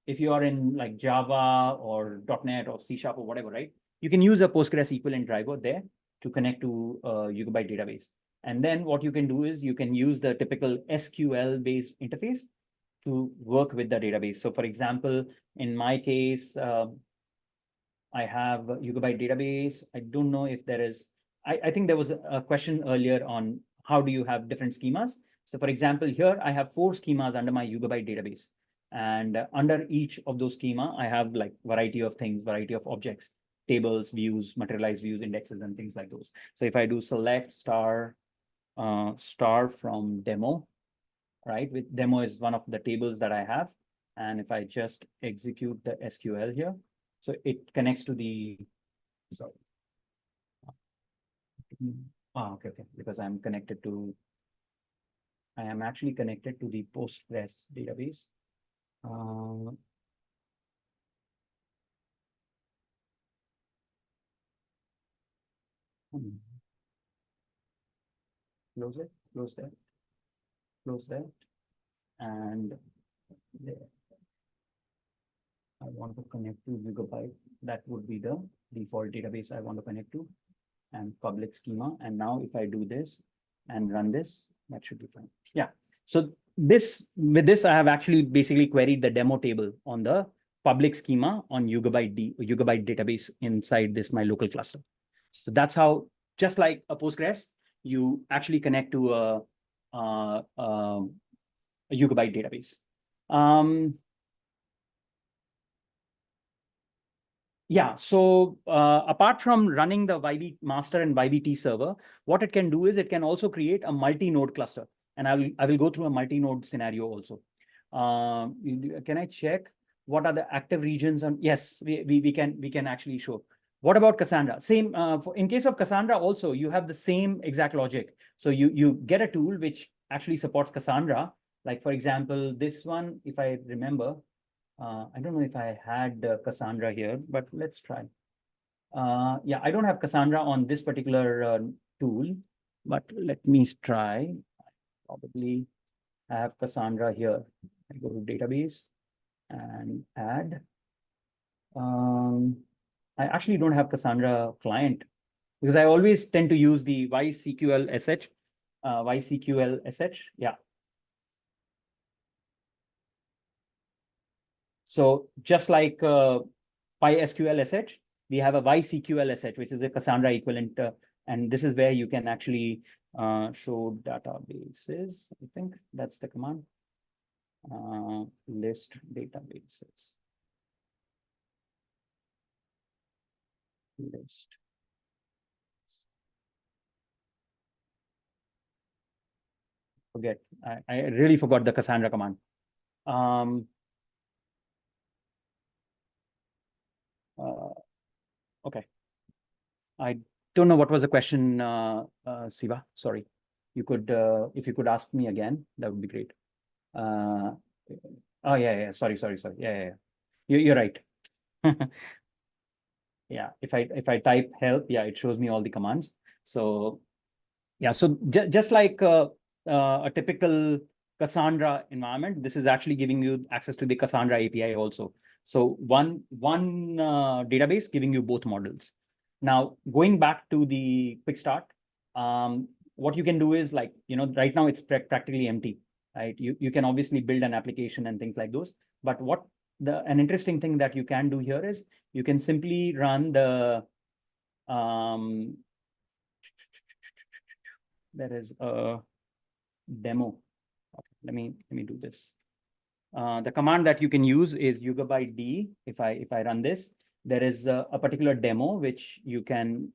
If you are in like Java or .NET or C# or whatever, right? You can use a Postgres equivalent driver there to connect to Yugabyte database. And then what you can do is you can use the typical SQL-based interface to work with the database. So for example, in my case, I have Yugabyte database. I don't know if there is, I think there was a question earlier on how do you have different schemas. So for example, here I have 4 schemas under my Yugabyte database. And under each of those schema, I have like variety of things, variety of objects, tables, views, materialized views, indexes, and things like those. So if I do select star from demo, right? With demo is one of the tables that I have. And if I just execute the SQL here, so it connects to the, sorry. Okay, because I am actually connected to the Postgres database. Close it, close that, and there. I want to connect to Yugabyte. That would be the default database I want to connect to, and public schema. And now if I do this and run this, that should be fine. Yeah. So with this, I have actually basically queried the demo table on the public schema on Yugabyte database inside this my local cluster. So that's how, just like a Postgres, you actually connect to a Yugabyte database. Yeah, so apart from running the YB master and YBT server, what it can do is it can also create a multi-node cluster. And I will go through a multi-node scenario also. Can I check what are the active regions? And yes, we can actually show. What about Cassandra? Same in case of Cassandra also, you have the same exact logic. So you get a tool which actually supports Cassandra. Like for example, this one, if I remember, I don't know if I had Cassandra here, but let's try. Yeah, I don't have Cassandra on this particular tool, but let me try. Probably I have Cassandra here. I go to database and add. I actually don't have Cassandra client because I always tend to use the YSQL SH. Yeah. So just like PySQL SH, we have a YSQL SH, which is a Cassandra equivalent. And this is where you can actually show databases. I think that's the command. List databases. List. Forget. I really forgot the Cassandra command. Okay. I don't know what was the question, Siva. Sorry. You could, if you could ask me again, that would be great. Oh yeah. Sorry. Yeah. You're right. Yeah. If I type help, yeah, it shows me all the commands. So yeah. So just like a typical Cassandra environment, this is actually giving you access to the Cassandra API also. So one database giving you both models. Now, going back to the quick start, what you can do is like, right now it's practically empty, right? You can obviously build an application and things like those. But an interesting thing that you can do here is you can simply run the there is a demo. Okay, let me do this. The command that you can use is yugabyted. If I run this, there is a particular demo which you can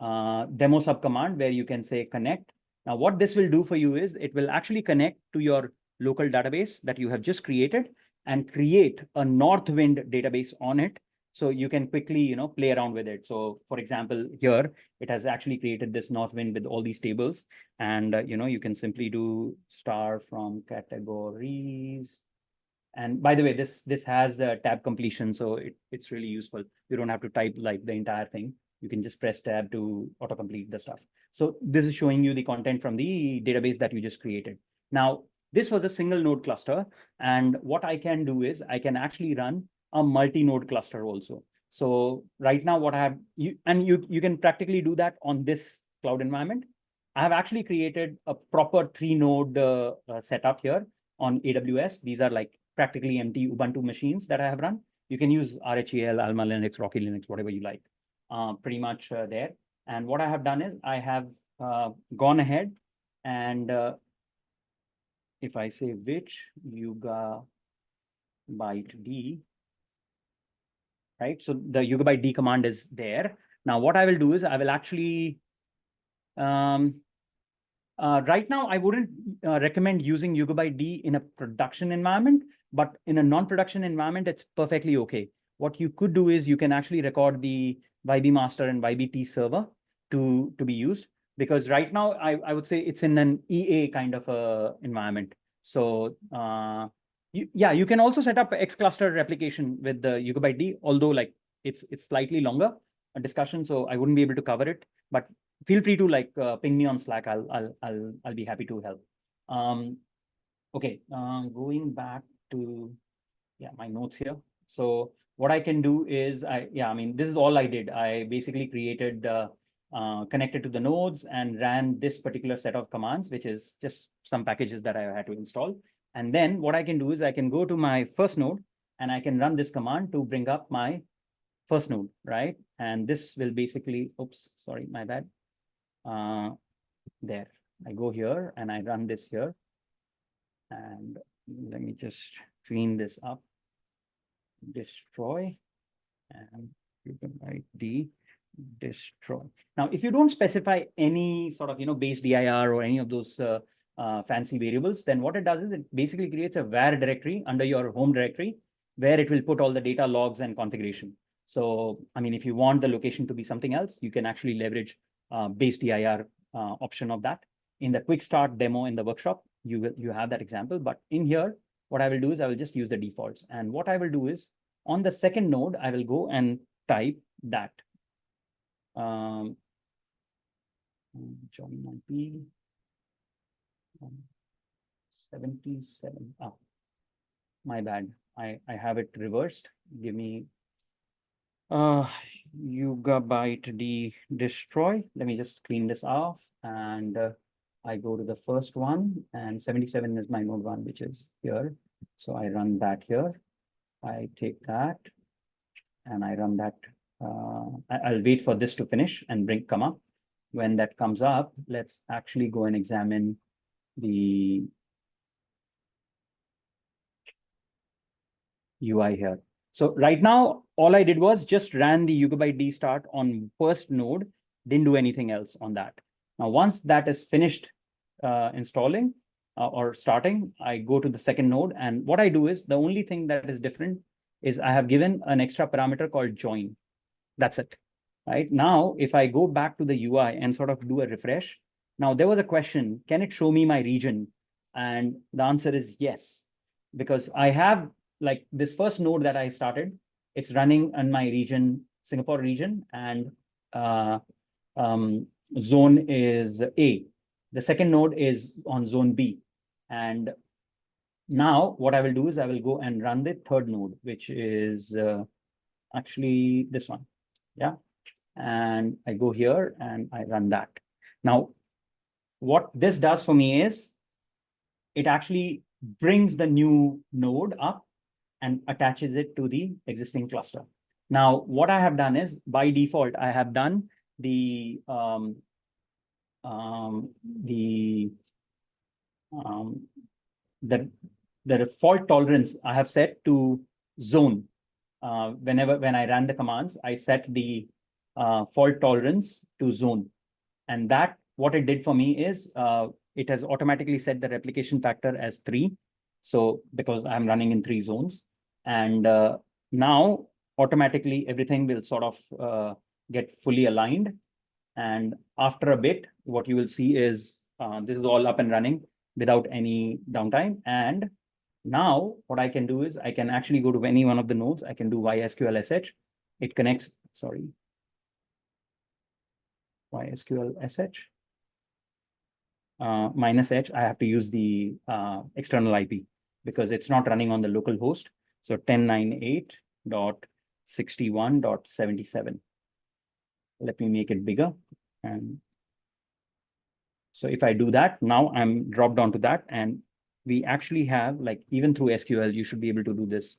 demo subcommand where you can say connect. Now, what this will do for you is it will actually connect to your local database that you have just created and create a Northwind database on it. So you can quickly, play around with it. So for example, here, it has actually created this Northwind with all these tables. And, you can simply do star from categories. And by the way, this has tab completion, so it's really useful. You don't have to type like the entire thing. You can just press tab to autocomplete the stuff. So this is showing you the content from the database that you just created. Now, this was a single node cluster. And what I can do is I can actually run a multi-node cluster also. So right now what I have, you can practically do that on this cloud environment. I have actually created a proper 3-node setup here on AWS. These are like practically empty Ubuntu machines that I have run. You can use RHEL, Alma Linux, Rocky Linux, whatever you like, pretty much there. And what I have done is I have gone ahead and if I say which yugabyted, right? So the yugabyted command is there. Now, what I will do is I will actually, right now, I wouldn't recommend using yugabyted in a production environment, but in a non-production environment, it's perfectly okay. What you could do is you can actually record the YB master and YBT server to be used, because right now I would say it's in an EA kind of a environment. So you can also set up X cluster replication with the yugabyted, although like it's slightly longer a discussion, so I wouldn't be able to cover it. But feel free to like ping me on Slack. I'll be happy to help. Okay, going back to my notes here. So what I can do is this is all I did. I basically created connected to the nodes and ran this particular set of commands, which is just some packages that I had to install. And then what I can do is I can go to my first node and I can run this command to bring up my first node, right? And this will basically, oops, sorry, my bad. There, I go here and I run this here. And let me just clean this up. Destroy, and you can write D destroy. Now, if you don't specify any sort of, base dir or any of those fancy variables, then what it does is it basically creates a var directory under your home directory where it will put all the data logs and configuration. So, if you want the location to be something else, you can actually leverage base dir option of that. In the quick start demo in the workshop, you have that example. But in here, what I will do is I will just use the defaults. And what I will do is on the second node, I will go and type that. Join IP 77. Oh, my bad. I have it reversed. Give me yugabyted destroy. Let me just clean this off. And I go to the first one, and 77 is my node 1, which is here. So I run that here. I take that and I run that. I'll wait for this to finish and come up. When that comes up, let's actually go and examine the UI here. So right now, all I did was just ran the yugabyted start on first node, didn't do anything else on that. Now, once that is finished installing or starting, I go to the second node. And what I do is the only thing that is different is I have given an extra parameter called join. That's it. Right now, if I go back to the UI and sort of do a refresh, now there was a question, can it show me my region? And the answer is yes, because I have like this first node that I started, it's running on my region, Singapore region, and zone is A. The second node is on zone B. And now what I will do is I will go and run the third node, which is actually this one. Yeah. And I go here and I run that. Now, what this does for me is it actually brings the new node up and attaches it to the existing cluster. Now, what I have done is by default, I have done the the fault tolerance I have set to zone. When I ran the commands, I set the fault tolerance to zone. And that what it did for me is it has automatically set the replication factor as 3. So because I'm running in 3 zones, and now automatically everything will sort of get fully aligned. And after a bit, what you will see is this is all up and running without any downtime. And now what I can do is I can actually go to any one of the nodes. I can do YSQL SH. It connects, sorry, YSQL SH. -H, I have to use the external IP because it's not running on the local host. So 1098.61.77. Let me make it bigger. And so if I do that, now I'm dropped onto that. And we actually have, like, even through SQL, you should be able to do this.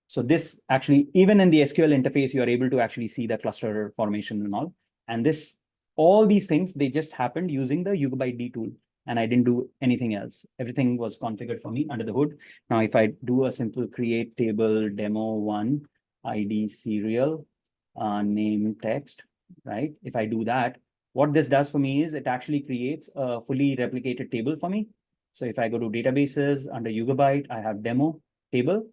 So this actually, even in the SQL interface, you are able to actually see the cluster formation and all. And this, all these things, they just happened using the yugabyted tool. And I didn't do anything else. Everything was configured for me under the hood. Now, if I do a simple create table demo1 ID serial name text, right? If I do that, what this does for me is it actually creates a fully replicated table for me. So if I go to databases under Yugabyte, I have demo table,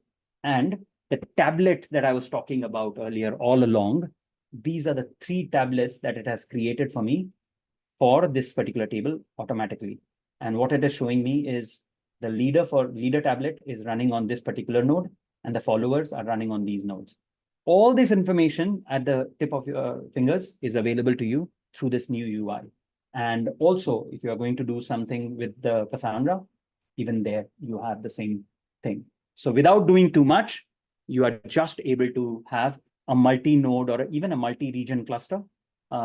and the tablet that I was talking about earlier all along, these are the 3 tablets that it has created for me for this particular table automatically. And what it is showing me is the leader tablet is running on this particular node, and the followers are running on these nodes. All this information at the tip of your fingers is available to you through this new UI. And also, if you are going to do something with the Cassandra, even there, you have the same thing. So without doing too much, you are just able to have a multi-node or even a multi-region cluster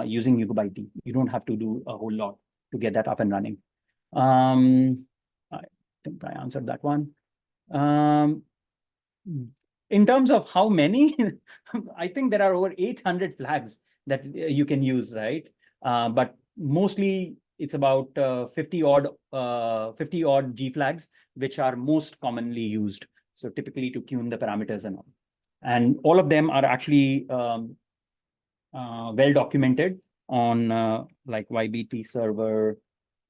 using yugabyted. You don't have to do a whole lot to get that up and running. I think I answered that one. In terms of how many, I think there are over 800 flags that you can use, right? But mostly it's about 50 odd G flags, which are most commonly used. So typically to tune the parameters and all. And all of them are actually well documented on like YBT server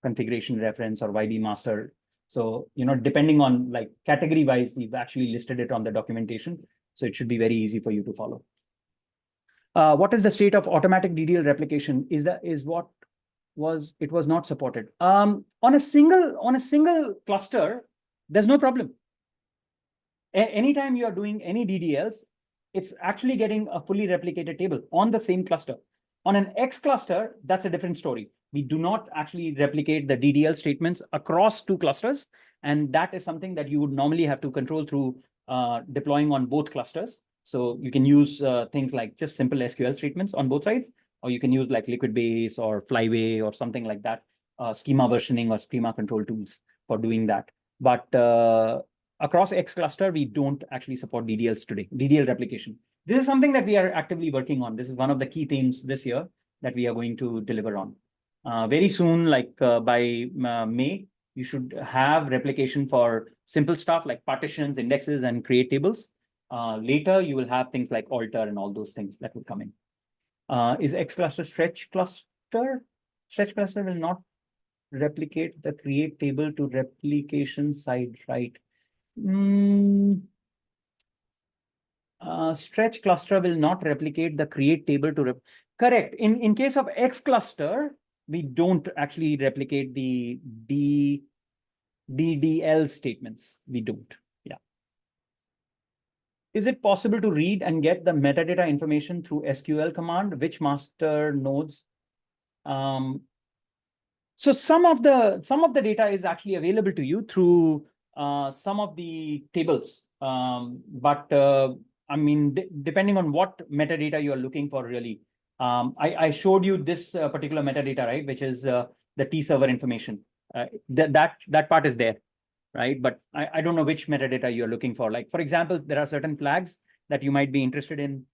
configuration reference or YB master. So, you know, depending on like category wise, we've actually listed it on the documentation. So it should be very easy for you to follow. What is the state of automatic DDL replication? It was not supported. On a single cluster, there's no problem. Anytime you are doing any DDLs, it's actually getting a fully replicated table on the same cluster. On an X cluster, that's a different story. We do not actually replicate the DDL statements across 2 clusters. And that is something that you would normally have to control through deploying on both clusters. So you can use things like just simple SQL statements on both sides, or you can use like liquid base or flyway or something like that, schema versioning or schema control tools for doing that. But across X cluster, we don't actually support DDLs today, DDL replication. This is something that we are actively working on. This is one of the key themes this year that we are going to deliver on. Very soon, like by May, you should have replication for simple stuff like partitions, indexes, and create tables. Later, you will have things like alter and all those things that will come in. Is X cluster stretch cluster? Stretch cluster will not replicate the create table to replication side, right? Stretch cluster will not replicate the create table to correct. In case of X cluster, we don't actually replicate the DDL statements. We don't. Yeah. Is it possible to read and get the metadata information through SQL command? Which master nodes? So some of the data is actually available to you through some of the tables. I mean, depending on what metadata you are looking for, really. I showed you this particular metadata, right, which is the T server information. That part is there, right? But I don't know which metadata you're looking for. Like, for example, there are certain flags that you might be interested in.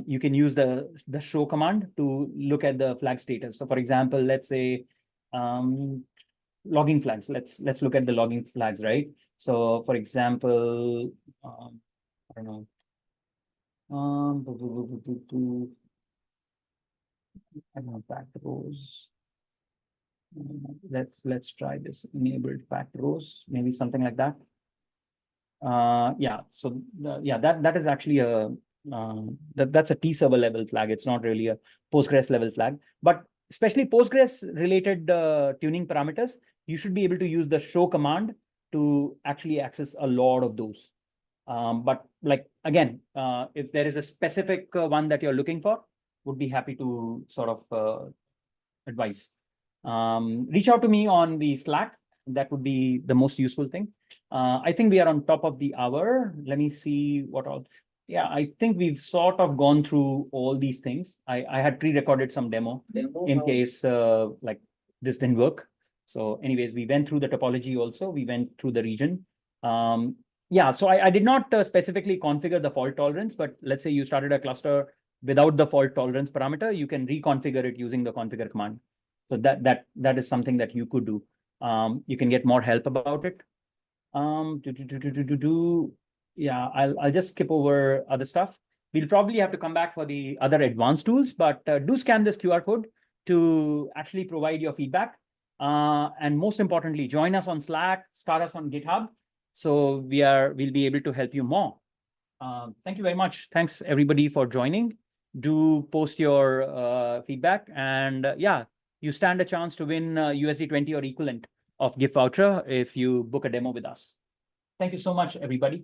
you can use the show command to look at the flag status. So for example, let's say logging flags. Let's look at the logging flags, right? So for example, I don't know. I don't know, fact rows. Let's try this enabled fact rows, maybe something like that. Yeah, so that is actually a that's a T server level flag. It's not really a Postgres level flag, but especially Postgres related tuning parameters, you should be able to use the show command to actually access a lot of those. But like, again, if there is a specific one that you're looking for, would be happy to sort of advise. Reach out to me on the Slack. That would be the most useful thing. I think we are on top of the hour. Let me see what all. Yeah, I think we've sort of gone through all these things. I had pre-recorded some demo in case like this didn't work. So anyways, we went through the topology also. We went through the region. Yeah, so I did not specifically configure the fault tolerance, but let's say you started a cluster without the fault tolerance parameter, you can reconfigure it using the configure command. So that is something that you could do. You can get more help about it. Yeah, I'll just skip over other stuff. We'll probably have to come back for the other advanced tools, but do scan this QR code to actually provide your feedback. And most importantly, join us on Slack, start us on GitHub. So we'll be able to help you more. Thank you very much. Thanks everybody for joining. Do post your feedback, and yeah, you stand a chance to win USD20 or equivalent of gift voucher if you book a demo with us. Thank you so much, everybody.